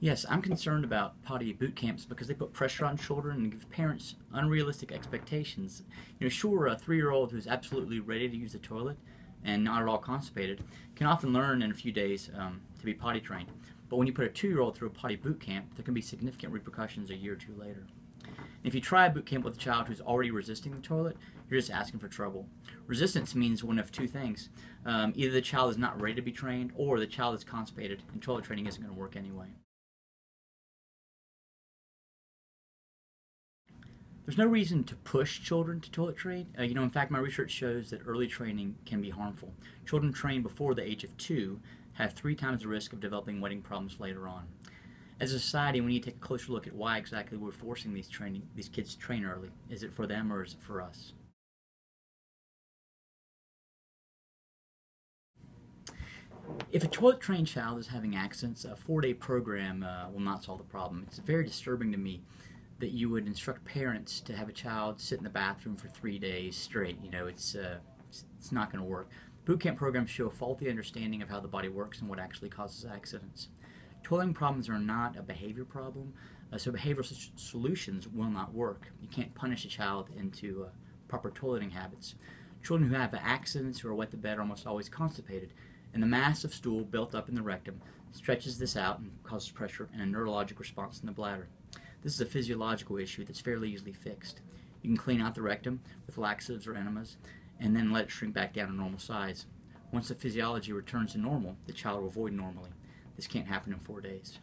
Yes, I'm concerned about potty boot camps because they put pressure on children and give parents unrealistic expectations. Sure, a 3-year-old who's absolutely ready to use the toilet and not at all constipated can often learn in a few days to be potty trained. But when you put a 2-year-old through a potty boot camp, there can be significant repercussions a year or two later. If you try a boot camp with a child who's already resisting the toilet, you're just asking for trouble. Resistance means one of two things. Either the child is not ready to be trained, or the child is constipated and toilet training isn't going to work anyway. There's no reason to push children to toilet train. In fact, my research shows that early training can be harmful. Children trained before the age of 2 have 3 times the risk of developing wetting problems later on. As a society, we need to take a closer look at why exactly we're forcing these kids to train early. Is it for them or is it for us? If a toilet trained child is having accidents, a 4-day program will not solve the problem. It's very disturbing to me that you would instruct parents to have a child sit in the bathroom for 3 days straight. It's not going to work. Boot camp programs show a faulty understanding of how the body works and what actually causes accidents. Toileting problems are not a behavior problem, so behavioral solutions will not work. You can't punish a child into proper toileting habits. Children who have accidents or wet the bed are almost always constipated, and the mass of stool built up in the rectum stretches this out and causes pressure and a neurologic response in the bladder. This is a physiological issue that's fairly easily fixed. You can clean out the rectum with laxatives or enemas and then let it shrink back down to normal size. Once the physiology returns to normal, the child will void normally. This can't happen in 4 days.